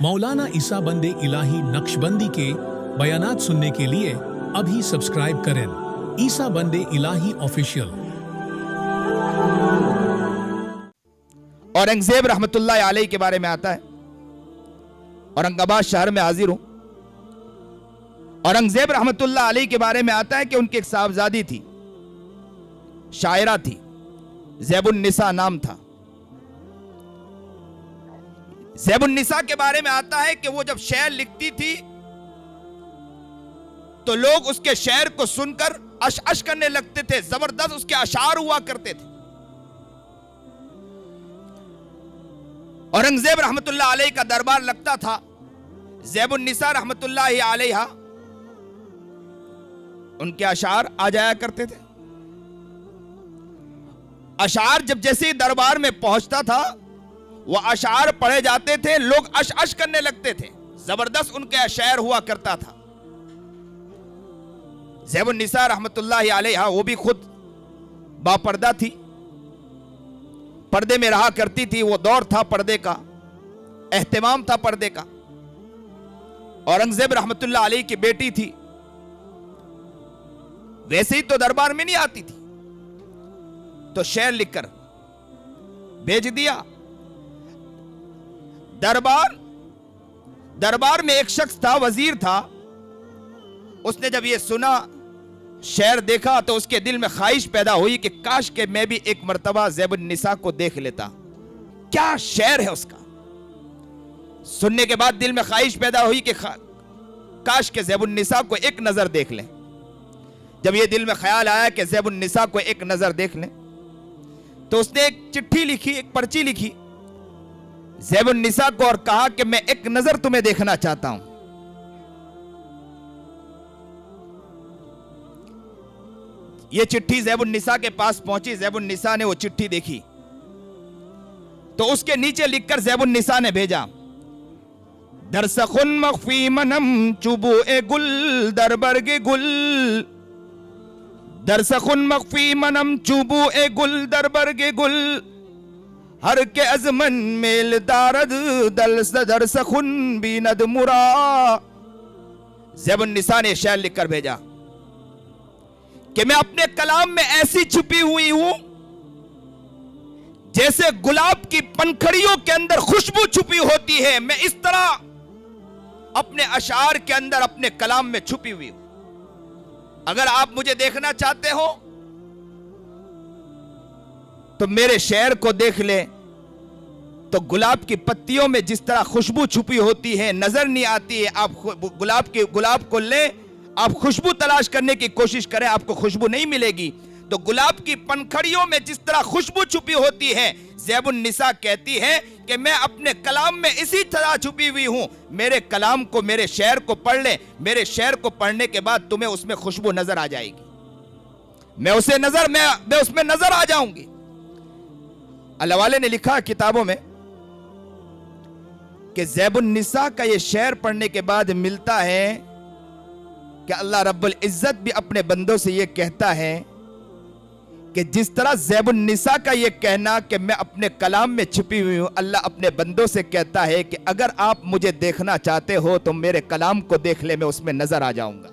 मौलाना ईसा बंदे इलाही नक्शबंदी के बयानात सुनने के लिए अभी सब्सक्राइब करें ईसा बंदे इलाही ऑफिशियल। औरंगजेब रहमतुल्लाह अलैह के बारे में आता है। औरंगाबाद शहर में हाजिर हूं। औरंगजेब रहमतुल्लाह अलैह के बारे में आता है कि उनकी एक साहबजादी थी, शायरा थी, ज़ैबुन्निसा नाम था। ज़ैबुन्निसा के बारे में आता है कि वो जब शेर लिखती थी तो लोग उसके शेर को सुनकर अश अश करने लगते थे, जबरदस्त उसके अशार हुआ करते थे। औरंगजेब रहमतुल्लाह अलैह का दरबार लगता था। ज़ैबुन्निसा रहमतुल्लाह अलैहा उनके अशार आ जाया करते थे। अशार जब जैसे ही दरबार में पहुंचता था वो अशार पढ़े जाते थे, लोग अश अश करने लगते थे, जबरदस्त उनके शेर हुआ करता था। ज़ैबुन्निसा रहमतुल्लाह अलैहा वो भी खुद बापर्दा थी, पर्दे में रहा करती थी। वो दौर था पर्दे का, एहतमाम था पर्दे का। औरंगजेब रहमतुल्लाह अलैह की बेटी थी, वैसे ही तो दरबार में नहीं आती थी, तो शेर लिखकर भेज दिया। दरबार में एक शख्स था, वजीर था। उसने जब ये सुना, शेर देखा, तो उसके दिल में ख्वाहिश पैदा हुई कि काश के मैं भी एक मर्तबा ज़ैबुन्निसा को देख लेता। क्या शेर है उसका। सुनने के बाद दिल में ख्वाहिश पैदा हुई कि काश के ज़ैबुन्निसा को एक नजर देख लें। जब ये दिल में ख्याल आया कि ज़ैबुन्निसा को एक नजर देख लें, तो उसने एक चिट्ठी लिखी, एक पर्ची लिखी ज़ैबुन्निसा को और कहा कि मैं एक नजर तुम्हें देखना चाहता हूं। ये चिट्ठी ज़ैबुन्निसा के पास पहुंची। ज़ैबुन्निसा ने वो चिट्ठी देखी तो उसके नीचे लिखकर ज़ैबुन्निसा ने भेजा, दरसखुन मख्फी मनम चुबू ए गुल दरबरगे गुल, दरसखुन मख्फी मनम चुबू ए गुल दरबरगे गुल, हर के अजमन मेल दारद दरसखुन बीनद मुरा। ज़ैबुन्निसा ने शेर लिखकर भेजा कि मैं अपने कलाम में ऐसी छुपी हुई हूं जैसे गुलाब की पंखड़ियों के अंदर खुशबू छुपी होती है। मैं इस तरह अपने अशार के अंदर, अपने कलाम में छुपी हुई हूं। अगर आप मुझे देखना चाहते हो तो मेरे शेर को देख ले। तो गुलाब की पत्तियों में जिस तरह खुशबू छुपी होती है, नजर नहीं आती है, आप गुलाब को ले, आप खुशबू तलाश करने की कोशिश करें, आपको खुशबू नहीं मिलेगी। तो गुलाब की पंखड़ियों में जिस तरह खुशबू छुपी होती है, ज़ैबुन्निसा कहती है कि मैं अपने कलाम में इसी तरह छुपी हुई हूं। मेरे कलाम को, मेरे शेर को पढ़ ले। मेरे शेर को पढ़ने के बाद तुम्हें उसमें खुशबू नजर आ जाएगी। मैं उसमें नजर आ जाऊंगी। अल्लाह वाले ने लिखा किताबों में कि ज़ैबुन्निसा का ये शेर पढ़ने के बाद मिलता है कि अल्लाह रब्बुल इज्जत भी अपने बंदों से ये कहता है कि जिस तरह ज़ैबुन्निसा का ये कहना कि मैं अपने कलाम में छुपी हुई हूं, अल्लाह अपने बंदों से कहता है कि अगर आप मुझे देखना चाहते हो तो मेरे कलाम को देख ले, मैं उसमें नजर आ जाऊंगा।